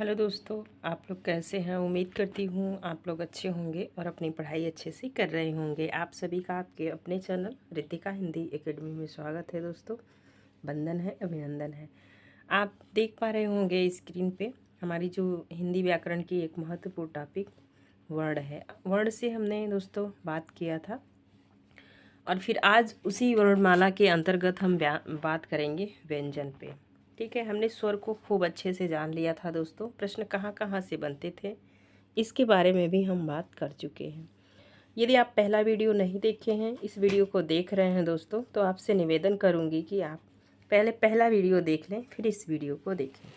Hello दोस्तों, आप लोग कैसे हैं। उम्मीद करती हूँ आप लोग अच्छे होंगे और अपनी पढ़ाई अच्छे से कर रहे होंगे। आप सभी का आपके अपने चैनल रितिका हिंदी एकेडमी में स्वागत है। दोस्तों, वंदन है, अभिनंदन है। आप देख पा रहे होंगे स्क्रीन पे हमारी जो हिंदी व्याकरण की एक महत्वपूर्ण टॉपिक वर्ण है। वर्ण से हमने दोस्तों बात किया था और फिर आज उसी वर्णमाला के अंतर्गत हम बात करेंगे व्यंजन पे। ठीक है, हमने स्वर को खूब अच्छे से जान लिया था दोस्तों। प्रश्न कहाँ कहाँ से बनते थे इसके बारे में भी हम बात कर चुके हैं। यदि आप पहला वीडियो नहीं देखे हैं, इस वीडियो को देख रहे हैं दोस्तों, तो आपसे निवेदन करूंगी कि आप पहले पहला वीडियो देख लें, फिर इस वीडियो को देखें।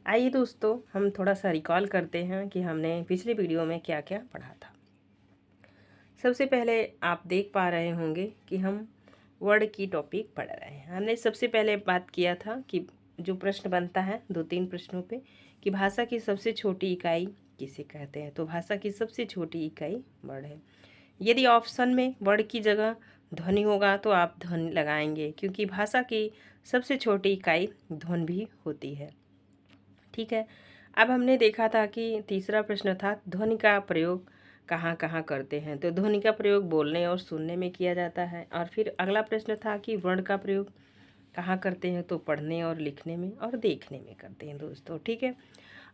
आइए दोस्तों, हम थोड़ा सा रिकॉल करते हैं कि हमने पिछले वीडियो में क्या क्या पढ़ा था। सबसे पहले आप देख पा रहे होंगे कि हम वर्ड की टॉपिक पढ़ रहे हैं। हमने सबसे पहले बात किया था कि जो प्रश्न बनता है 2-3 प्रश्नों पे कि भाषा की सबसे छोटी इकाई किसे कहते हैं। तो भाषा की सबसे छोटी इकाई वर्ड है। यदि ऑप्शन में वर्ड की जगह ध्वनि होगा तो आप ध्वनि लगाएंगे, क्योंकि भाषा की सबसे छोटी इकाई ध्वनि भी होती है। ठीक है, अब हमने देखा था कि तीसरा प्रश्न था ध्वनि का प्रयोग कहाँ कहाँ करते हैं। तो ध्वनि का प्रयोग बोलने और सुनने में किया जाता है। और फिर अगला प्रश्न था कि वर्ण का प्रयोग कहाँ करते हैं। तो पढ़ने और लिखने में और देखने में करते हैं दोस्तों। ठीक है,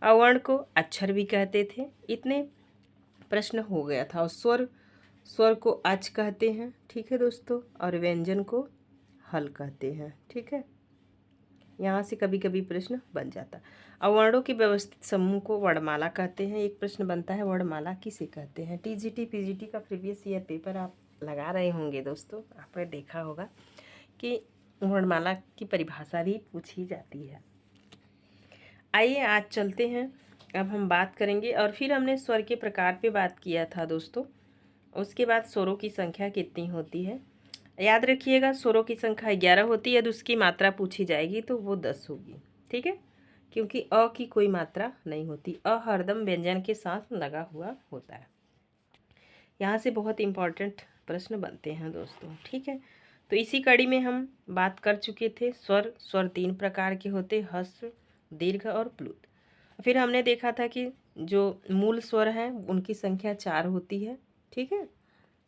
अवर्ण को अक्षर भी कहते थे। इतने प्रश्न हो गया था। और स्वर स्वर को अच कहते हैं। ठीक है दोस्तों, और व्यंजन को हल कहते हैं। ठीक है, यहाँ से कभी कभी प्रश्न बन जाता। अवर्णों के व्यवस्थित समूह को वर्णमाला कहते हैं। एक प्रश्न बनता है वर्णमाला किसे कहते हैं। टीजीटी पीजीटी का प्रीवियस ईयर पेपर आप लगा रहे होंगे दोस्तों, आपने देखा होगा कि वर्णमाला की परिभाषा भी पूछी जाती है। आइए आज चलते हैं, अब हम बात करेंगे। और फिर हमने स्वर के प्रकार पे बात किया था दोस्तों। उसके बाद स्वरों की संख्या कितनी होती है। याद रखिएगा, स्वरों की संख्या 11 होती है। यदि उसकी मात्रा पूछी जाएगी तो वो 10 होगी। ठीक है, क्योंकि अ की कोई मात्रा नहीं होती। अ हरदम व्यंजन के साथ लगा हुआ होता है। यहाँ से बहुत इंपॉर्टेंट प्रश्न बनते हैं दोस्तों। ठीक है, तो इसी कड़ी में हम बात कर चुके थे। स्वर स्वर 3 प्रकार के होते, ह्रस्व, दीर्घ और प्लुत। फिर हमने देखा था कि जो मूल स्वर हैं उनकी संख्या 4 होती है। ठीक है,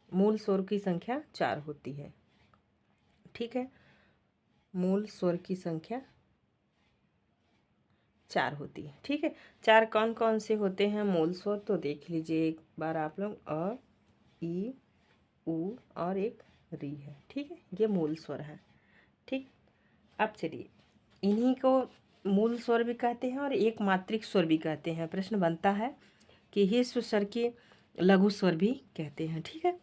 मूल स्वर की संख्या 4 होती है। ठीक है, मूल स्वर की संख्या 4 होती है। ठीक है, 4 कौन कौन से होते हैं मूल स्वर, तो देख लीजिए एक बार आप लोग। अ, ई, उ और एक री है। ठीक है, ये मूल स्वर है। ठीक, अब चलिए, इन्हीं को मूल स्वर भी कहते हैं और एक मात्रिक स्वर भी कहते हैं। प्रश्न बनता है कि ह्रस्व स्वर के लघु स्वर भी कहते हैं। ठीक है,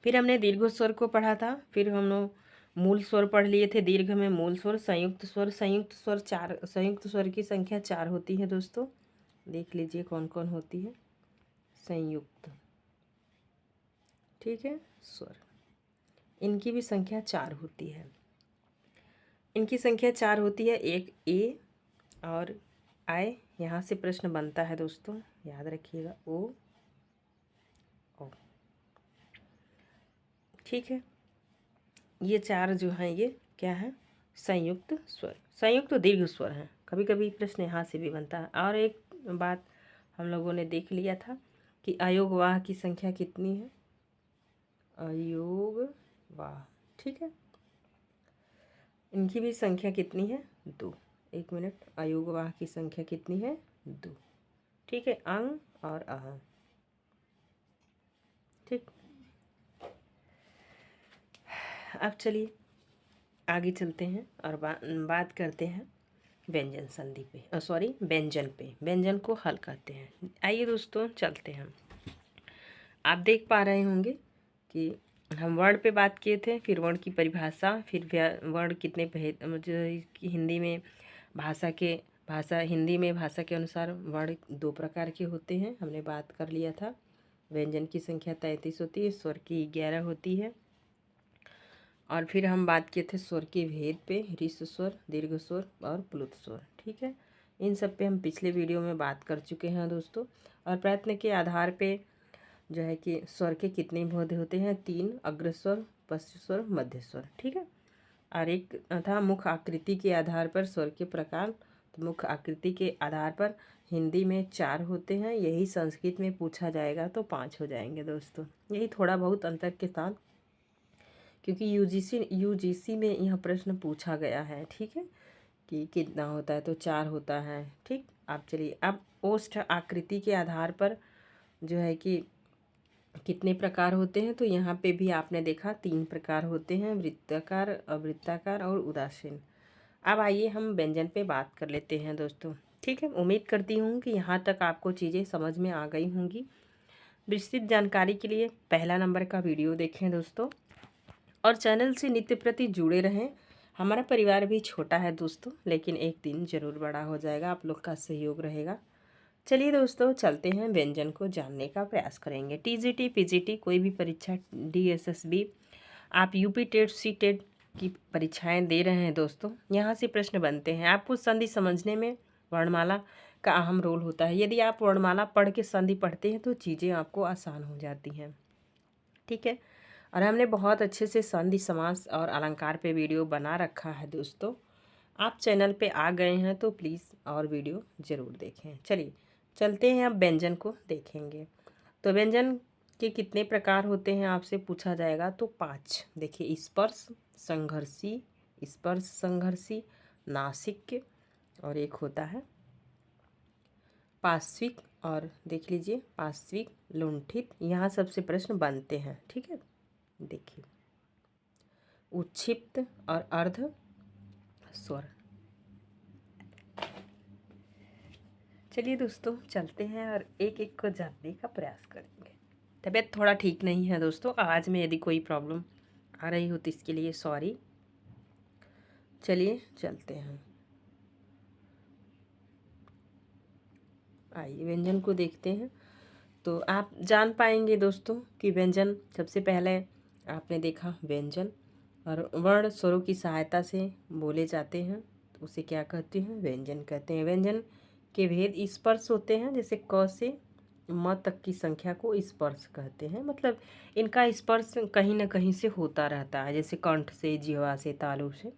फिर हमने दीर्घ स्वर को पढ़ा था। फिर हम लोग मूल स्वर पढ़ लिए थे। दीर्घ में मूल स्वर, संयुक्त स्वर। संयुक्त स्वर 4, संयुक्त स्वर की संख्या 4 होती है दोस्तों। देख लीजिए कौन कौन होती है संयुक्त। ठीक है, स्वर, इनकी भी संख्या 4 होती है। इनकी संख्या 4 होती है। एक ए और आय। यहाँ से प्रश्न बनता है दोस्तों, याद रखिएगा, ओ ओ। ठीक है, ये 4 जो हैं ये क्या है, संयुक्त स्वर, संयुक्त दीर्घ स्वर हैं। कभी कभी प्रश्न यहाँ से भी बनता है। और एक बात हम लोगों ने देख लिया था कि अयोगवाह की संख्या कितनी है, अयोगवाह। ठीक है, इनकी भी संख्या कितनी है, 2। एक मिनट, अयोगवाह की संख्या कितनी है, 2। ठीक है, अंग और अह। ठीक, अब चलिए आगे चलते हैं और बात करते हैं व्यंजन संधि पे, सॉरी व्यंजन पे। व्यंजन को हल करते हैं। आइए दोस्तों चलते हैं। आप देख पा रहे होंगे कि हम वर्ण पे बात किए थे, फिर वर्ण की परिभाषा, फिर वर्ण कितने भेद, जो हिंदी में हिंदी में भाषा के अनुसार वर्ण 2 प्रकार के होते हैं, हमने बात कर लिया था। व्यंजन की संख्या 33 होती है, स्वर की 11 होती है। और फिर हम बात किए थे स्वर के भेद पे, ह्रस्व स्वर, दीर्घ स्वर और प्लुत स्वर। ठीक है, इन सब पे हम पिछले वीडियो में बात कर चुके हैं दोस्तों। और प्रयत्न के आधार पे जो है कि स्वर के कितने भेद होते हैं, 3, अग्रस्वर, पश्च स्वर, मध्य स्वर। ठीक है, और एक था मुख आकृति के आधार पर स्वर के प्रकार तो मुख्य आकृति के आधार पर हिंदी में 4 होते हैं, यही संस्कृत में पूछा जाएगा तो 5 हो जाएंगे दोस्तों। यही थोड़ा बहुत अंतर के साथ, क्योंकि यूजीसी में यह प्रश्न पूछा गया है, ठीक है, कि कितना होता है, तो 4 होता है। ठीक, आप चलिए अब ओष्ठ आकृति के आधार पर जो है कि कितने प्रकार होते हैं, तो यहाँ पे भी आपने देखा 3 प्रकार होते हैं, वृत्ताकार, अवृत्ताकार और उदासीन। अब आइए हम व्यंजन पे बात कर लेते हैं दोस्तों। ठीक है, उम्मीद करती हूँ कि यहाँ तक आपको चीज़ें समझ में आ गई होंगी। विस्तृत जानकारी के लिए पहला नंबर का वीडियो देखें दोस्तों, और चैनल से नित्य प्रति जुड़े रहें। हमारा परिवार भी छोटा है दोस्तों, लेकिन एक दिन ज़रूर बड़ा हो जाएगा, आप लोग का सहयोग रहेगा। चलिए दोस्तों, चलते हैं व्यंजन को जानने का प्रयास करेंगे। टीजीटी, पीजीटी, कोई भी परीक्षा, डीएसएसबी, आप यूपी टेट, सी टेट की परीक्षाएं दे रहे हैं दोस्तों, यहाँ से प्रश्न बनते हैं। आपको संधि समझने में वर्णमाला का अहम रोल होता है। यदि आप वर्णमाला पढ़ के संधि पढ़ते हैं तो चीज़ें आपको आसान हो जाती हैं, ठीक है। और हमने बहुत अच्छे से संधि, समास और अलंकार पे वीडियो बना रखा है दोस्तों। आप चैनल पे आ गए हैं तो प्लीज़ और वीडियो ज़रूर देखें। चलिए चलते हैं, अब व्यंजन को देखेंगे। तो व्यंजन के कितने प्रकार होते हैं आपसे पूछा जाएगा, तो 5। देखिए, स्पर्श संघर्षी, स्पर्श संघर्षी, नासिक्य, और एक होता है पार्श्विक, और देख लीजिए पार्श्विक, लुंठित। यहाँ सबसे प्रश्न बनते हैं, ठीक है। देखिए, उच्छिप्त और अर्ध स्वर। चलिए दोस्तों, चलते हैं और एक एक को जानने का प्रयास करेंगे। तबीयत थोड़ा ठीक नहीं है दोस्तों, आवाज़ में यदि कोई प्रॉब्लम आ रही हो तो इसके लिए सॉरी। चलिए चलते हैं, आइए व्यंजन को देखते हैं। तो आप जान पाएंगे दोस्तों कि व्यंजन, सबसे पहले आपने देखा व्यंजन और वर्ण स्वरों की सहायता से बोले जाते हैं, तो उसे क्या कहते हैं, व्यंजन कहते हैं। व्यंजन के भेद स्पर्श होते हैं, जैसे क से म तक की संख्या को स्पर्श कहते हैं। मतलब इनका स्पर्श कहीं ना कहीं से होता रहता है, जैसे कंठ से, जिह्वा से, तालु से,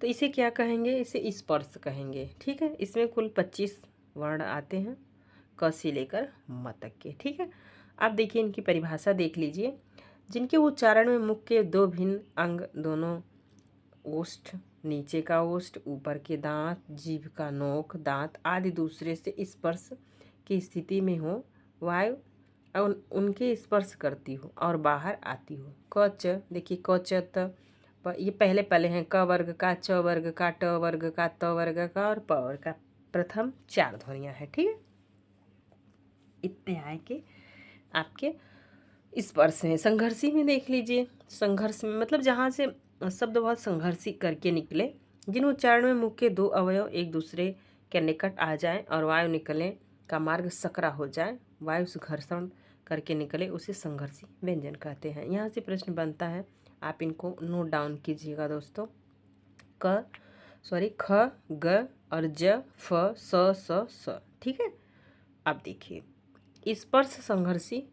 तो इसे क्या कहेंगे, इसे स्पर्श कहेंगे, ठीक है। इसमें कुल 25 वर्ण आते हैं, क से लेकर म तक के, ठीक है। आप देखिए, इनकी परिभाषा देख लीजिए। जिनके उच्चारण में मुख के 2 भिन्न अंग, दोनों ओष्ठ, नीचे का ओष्ठ, ऊपर के दांत, जीभ का नोक, दांत आदि दूसरे से स्पर्श की स्थिति में हो, वायु उनके स्पर्श करती हो और बाहर आती हो। क च, देखिए क च त, ये पहले पहले हैं, क वर्ग का, च वर्ग का, ट वर्ग का, त वर्ग का और प वर्ग का। प्रथम 4 ध्वनियाँ हैं, ठीक है। इतने आए के आपके स्पर्श हैं। संघर्षी में देख लीजिए, संघर्ष में मतलब जहाँ से शब्द बहुत संघर्षी करके निकले, जिन उच्चारण में मुख के 2 अवयव एक दूसरे के निकट आ जाए और वायु निकलने का मार्ग सकरा हो जाए, वायु से घर्षण करके निकले, उसे संघर्षी व्यंजन कहते हैं। यहाँ से प्रश्न बनता है, आप इनको नोट डाउन कीजिएगा दोस्तों। ख, ग और ज, फ, स, ठीक है। अब देखिए स्पर्श संघर्षी,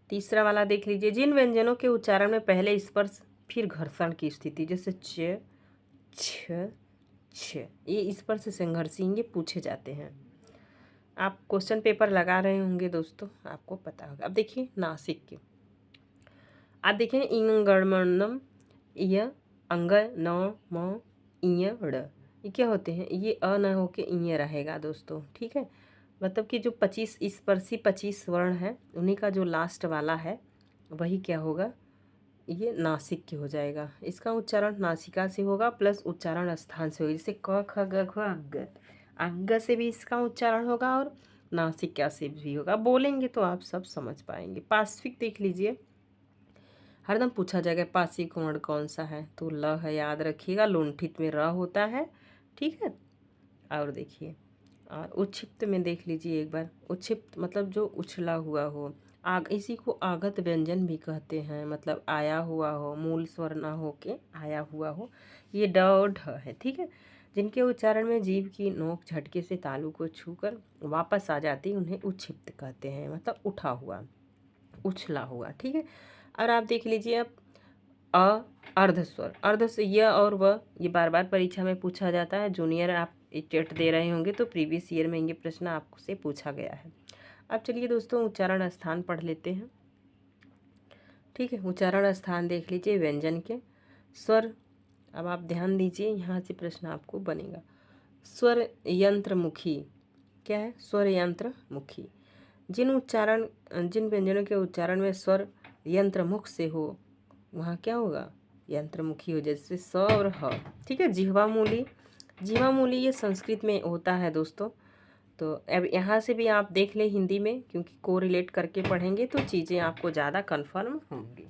तीसरा वाला देख लीजिए। जिन व्यंजनों के उच्चारण में पहले स्पर्श फिर घर्षण की स्थिति, जैसे च, छ, छ, ये स्पर्श संघर्षी, ये पूछे जाते हैं। आप क्वेश्चन पेपर लगा रहे होंगे दोस्तों, आपको पता होगा। अब देखिए नासिक के, आप देखें इंगणमनम, य, अंग, न, म, इय, ड़, ये क्या होते हैं, ये अ न होके इय रहेगा दोस्तों, ठीक है। मतलब कि जो 25 स्पर्शी 25 वर्ण है, उन्हीं का जो लास्ट वाला है वही क्या होगा, ये नासिक के हो जाएगा। इसका उच्चारण नासिका से होगा प्लस उच्चारण स्थान से होगा, जैसे क, ख, ग, घ, अंग, अंग से भी इसका उच्चारण होगा और नासिका से भी होगा। बोलेंगे तो आप सब समझ पाएंगे। पार्श्विक देख लीजिए, हरदम पूछा जाएगा पार्श्विक वर्ण कौन सा है, तो ल है, याद रखिएगा। लुंठित में र होता है, ठीक है। और देखिए, और उच्छिप्त में देख लीजिए एक बार, उच्छिप्त मतलब जो उछला हुआ हो, इसी को आगत व्यंजन भी कहते हैं, मतलब आया हुआ हो, मूल स्वर ना हो के आया हुआ हो। ये ड और ढ है, ठीक है। जिनके उच्चारण में जीभ की नोक झटके से तालु को छूकर वापस आ जाती, उन्हें उच्छिप्त कहते हैं, मतलब उठा हुआ, उछला हुआ, ठीक है। और आप देख लीजिए अब अर्ध स्वर, अर्ध से य और व, ये बार बार परीक्षा में पूछा जाता है। जूनियर आप टेट दे रहे होंगे तो प्रीवियस ईयर में ये प्रश्न आपसे पूछा गया है। अब चलिए दोस्तों उच्चारण स्थान पढ़ लेते हैं। ठीक है, उच्चारण स्थान देख लीजिए व्यंजन के स्वर। अब आप ध्यान दीजिए, यहाँ से प्रश्न आपको बनेगा। स्वर यंत्रमुखी क्या है? स्वर यंत्रमुखी। जिन व्यंजनों के उच्चारण में स्वर यंत्रमुख से हो वहाँ क्या होगा? यंत्रमुखी हो, जैसे स और ह। ठीक है, जिह्वामूली। जिह्वामूली ये संस्कृत में होता है दोस्तों। तो अब यहाँ से भी आप देख लें हिंदी में, क्योंकि कोरिलेट करके पढ़ेंगे तो चीज़ें आपको ज़्यादा कन्फर्म होंगी।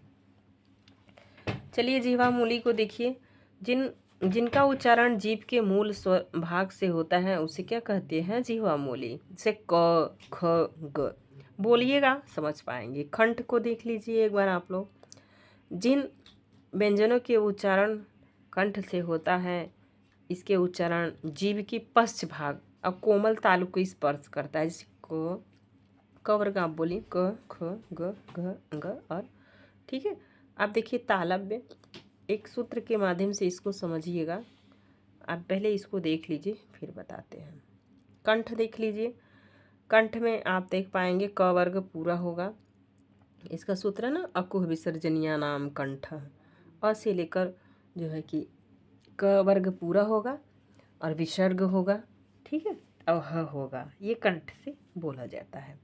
चलिए जिह्वामूली को देखिए। जिनका उच्चारण जीभ के मूल स्वर भाग से होता है उसे क्या कहते हैं? जिह्वामूली। जैसे क, ख, ग। बोलिएगा समझ पाएंगे। कंठ को देख लीजिए एक बार आप लोग। जिन व्यंजनों के उच्चारण कंठ से होता है इसके उच्चारण जीभ की पश्च भाग और कोमल तालु को स्पर्श करता है। जैसे क वर्ग आप बोलिए क, ख, ग, घ, ग और। ठीक है, आप देखिए तालव्य। एक सूत्र के माध्यम से इसको समझिएगा। आप पहले इसको देख लीजिए फिर बताते हैं। कंठ देख लीजिए। कंठ में आप देख पाएंगे क वर्ग पूरा होगा। इसका सूत्र है ना, अकुह विसर्जनीय नाम कंठ। अ से लेकर जो है कि क वर्ग पूरा होगा और विसर्ग होगा। ठीक है, और ह होगा। ये कंठ से बोला जाता है।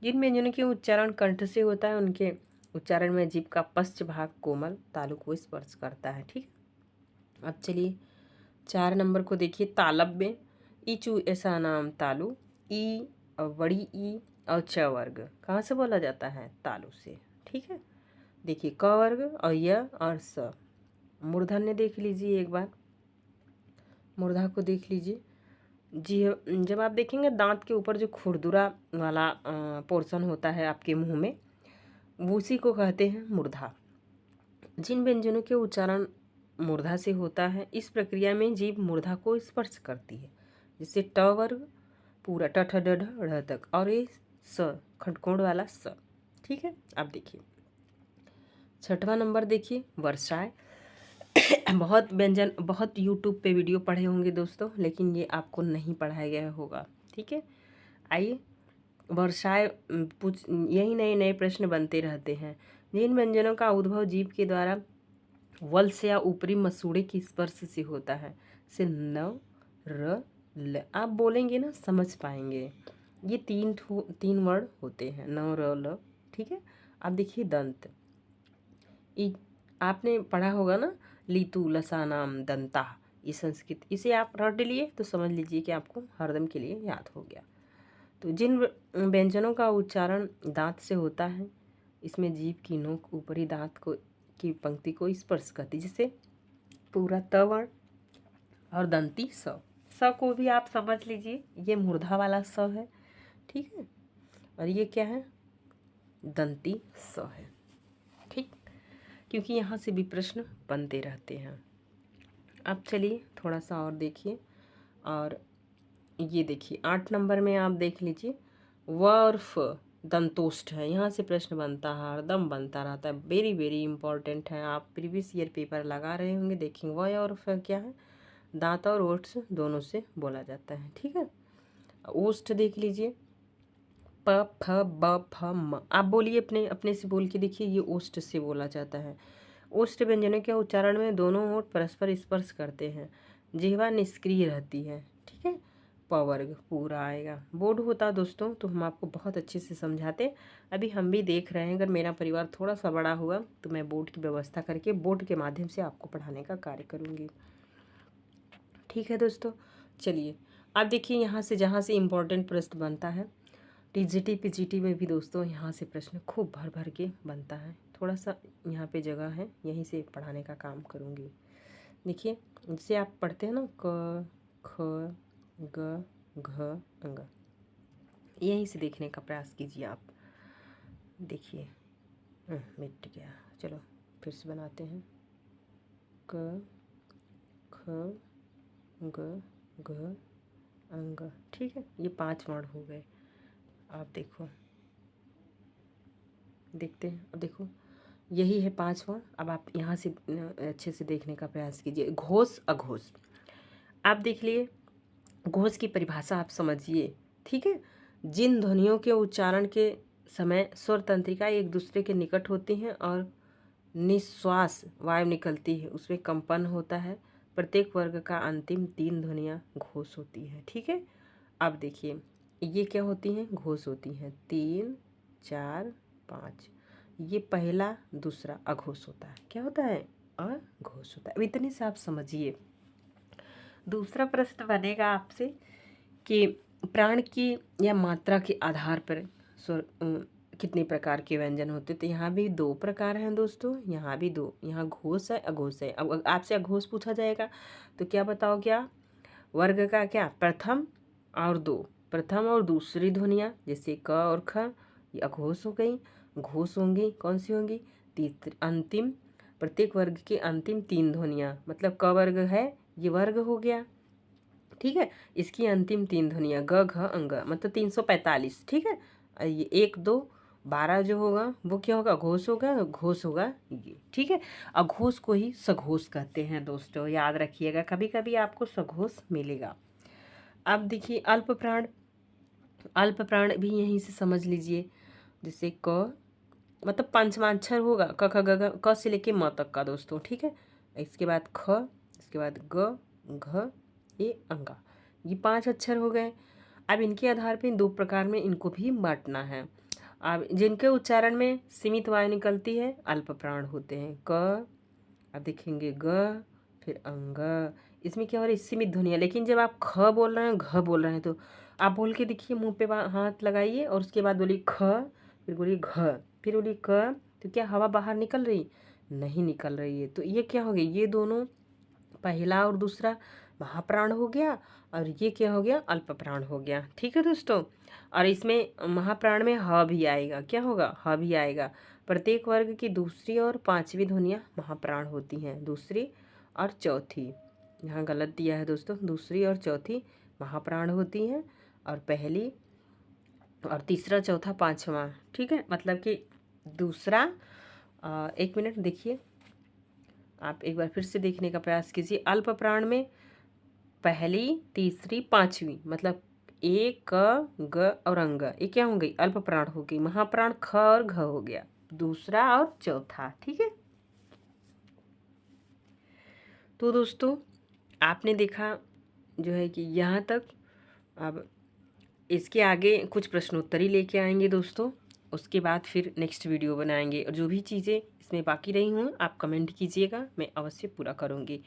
जिन व्यंजनों के उच्चारण कंठ से होता है उनके उच्चारण में जीभ का पश्च भाग कोमल तालु को स्पर्श करता है। ठीक, अब चलिए 4 नंबर को देखिए। तालव्य। ईचू ऐसा नाम तालु। ई और बड़ी ई और च वर्ग कहाँ से बोला जाता है? तालु से। ठीक है, देखिए क वर्ग और य और स। मूर्धन्य देख लीजिए एक बार। मूर्धा को देख लीजिए। जी, जब आप देखेंगे दांत के ऊपर जो खुरदुरा वाला पोर्शन होता है आपके मुंह में, वो उसी को कहते हैं मूर्धा। जिन व्यंजनों के उच्चारण मूर्धा से होता है इस प्रक्रिया में जीभ मूर्धा को स्पर्श करती है। जैसे ट वर्ग पूरा ट ठ ड ढ ढ़ तक और ये स खटकोण वाला स। ठीक है, आप देखिए 6वां नंबर देखिए वर्षाएं। बहुत व्यंजन बहुत यूट्यूब पे वीडियो पढ़े होंगे दोस्तों, लेकिन ये आपको नहीं पढ़ाया गया होगा। ठीक है, आइए वर्षाएं यही नए नए प्रश्न बनते रहते हैं। जिन व्यंजनों का उद्भव जीभ के द्वारा वल्स या ऊपरी मसूड़े की स्पर्श से होता है से न र ल। आप बोलेंगे ना समझ पाएंगे। ये तीन वर्ड होते हैं न र ल। ठीक है, आप देखिए दंत। आपने पढ़ा होगा ना, लीतू लसानाम दंता। ये संस्कृत, इसे आप रट लिए तो समझ लीजिए कि आपको हरदम के लिए याद हो गया। तो जिन व्यंजनों का उच्चारण दांत से होता है इसमें जीभ की नोक ऊपरी दांत को की पंक्ति को स्पर्श करती, जिससे पूरा त वर्ण और दंती स। स को भी आप समझ लीजिए, ये मूर्धा वाला स है। ठीक है, और ये क्या है? दंती स है। ठीक, क्योंकि यहाँ से भी प्रश्न बनते रहते हैं। अब चलिए थोड़ा सा और देखिए। और ये देखिए 8 नंबर में आप देख लीजिए व और फ दंतोष्ठ है। यहाँ से प्रश्न बनता है, हरदम बनता रहता है। वेरी वेरी इंपॉर्टेंट है। आप प्रीवियस ईयर पेपर लगा रहे होंगे, देखेंगे व और फ क्या है? दांत और ओठ दोनों से बोला जाता है। ठीक है, ओष्ठ देख लीजिए प फ ब फ म। आप बोलिए अपने अपने से बोल के देखिए, ये ओष्ठ से बोला जाता है। ओष्ठ व्यंजनों के उच्चारण में दोनों ओठ परस्पर स्पर्श करते हैं। जिह्वा निष्क्रिय रहती है। ठीक है, प वर्ग पूरा आएगा। बोर्ड होता दोस्तों तो हम आपको बहुत अच्छे से समझाते। अभी हम भी देख रहे हैं, अगर मेरा परिवार थोड़ा सा बड़ा हुआ तो मैं बोर्ड की व्यवस्था करके बोर्ड के माध्यम से आपको पढ़ाने का कार्य करूँगी। ठीक है दोस्तों, चलिए आप देखिए यहाँ से जहाँ से इम्पोर्टेंट प्रश्न बनता है टीजीटी पीजीटी में भी दोस्तों यहाँ से प्रश्न खूब भर भर के बनता है। थोड़ा सा यहाँ पे जगह है, यहीं से पढ़ाने का काम करूँगी। देखिए जैसे आप पढ़ते हैं ना क ख ग घ अंग, यहीं से देखने का प्रयास कीजिए आप। देखिए मिट गया, चलो फिर से बनाते हैं। क ख ग घ अंग। ठीक है, ये 5 वर्ण हो गए। आप देखो, देखते हैं। अब देखो यही है 5 वर्ण। अब आप यहाँ से अच्छे से देखने का प्रयास कीजिए। घोष अघोष आप देख लिए। घोष की परिभाषा आप समझिए, ठीक है। जिन ध्वनियों के उच्चारण के समय स्वर तंत्रिका एक दूसरे के निकट होती हैं और निश्वास वायु निकलती है, उसमें कंपन होता है। प्रत्येक वर्ग का अंतिम 3 ध्वनियाँ घोष होती हैं, ठीक है। अब देखिए ये क्या होती हैं, घोष होती हैं 3, 4, 5। ये पहला दूसरा अघोष होता है। क्या होता है, अघोष होता है। अब इतने से आप समझिए। दूसरा प्रश्न बनेगा आपसे कि प्राण की या मात्रा के आधार पर स्वर कितने प्रकार के व्यंजन होते। तो यहाँ भी 2 प्रकार हैं दोस्तों, यहाँ भी 2, यहाँ घोष है अघोष है। अब आपसे अघोष पूछा जाएगा तो क्या बताओ, क्या वर्ग का क्या, प्रथम और 2, प्रथम और दूसरी ध्वनियाँ जैसे क और ख, ये अघोष हो गई। घोष होंगी, कौन सी होंगी, तीसरी अंतिम, प्रत्येक वर्ग के अंतिम 3 ध्वनियाँ, मतलब क वर्ग है, ये वर्ग हो गया, ठीक है। इसकी अंतिम 3 ध्वनियाँ ग घ अंग, मतलब 345, ठीक है। ये 1 2 12 जो होगा वो क्या होगा, घोष होगा, घोष होगा ये, ठीक है। अघोष को ही सघोष कहते हैं दोस्तों, याद रखिएगा, कभी कभी आपको सघोष मिलेगा। अब देखिए अल्प प्राण, अल्प प्राण भी यहीं से समझ लीजिए। जैसे क, मतलब पंचमाक्षर होगा, क ख ग घ, क से लेके म तक का दोस्तों, ठीक है। इसके बाद ख, इसके बाद ग घ ये अंगा, ये 5 अक्षर हो गए। अब इनके आधार पे 2 प्रकार में इनको भी बांटना है। अब जिनके उच्चारण में सीमित वायु निकलती है अल्प प्राण होते हैं। क, अब देखेंगे ग, फिर अंग, इसमें क्या हो रहा है, सीमित ध्वनियाँ। लेकिन जब आप ख बोल रहे हैं, घ बोल रहे हैं, तो आप बोल के देखिए, मुंह पे हाथ लगाइए और उसके बाद बोलिए ख, फिर बोलिए घ, फिर बोलिए क, तो क्या हवा बाहर निकल रही, नहीं निकल रही है। तो ये क्या हो गया, ये दोनों पहला और दूसरा महाप्राण हो गया, और ये क्या हो गया, अल्प प्राण हो गया, ठीक है दोस्तों। और इसमें महाप्राण में ह भी आएगा, क्या होगा, ह भी आएगा। प्रत्येक वर्ग की दूसरी और 5वीं ध्वनियाँ महाप्राण होती हैं, दूसरी और चौथी, यहाँ गलत दिया है दोस्तों, दूसरी और चौथी महाप्राण होती हैं, और पहली और तीसरा चौथा पाँचवा, ठीक है। मतलब कि दूसरा, 1 मिनट देखिए, आप एक बार फिर से देखने का प्रयास कीजिए। अल्प प्राण में पहली, तीसरी, 5वीं, मतलब ए क ग और अंग, ये क्या हो गई, अल्प प्राण हो गई। महाप्राण ख और घ हो गया, दूसरा और चौथा, ठीक है। तो दोस्तों आपने देखा जो है कि यहाँ तक। अब इसके आगे कुछ प्रश्नोत्तरी लेके आएंगे दोस्तों, उसके बाद फिर नेक्स्ट वीडियो बनाएंगे, और जो भी चीज़ें इसमें बाकी रही हूँ आप कमेंट कीजिएगा, मैं अवश्य पूरा करूँगी।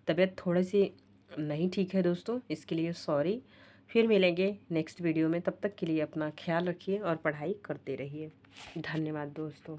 तबीयत थोड़ी सी नहीं ठीक है दोस्तों, इसके लिए सॉरी। फिर मिलेंगे नेक्स्ट वीडियो में, तब तक के लिए अपना ख्याल रखिए और पढ़ाई करते रहिए। धन्यवाद दोस्तों।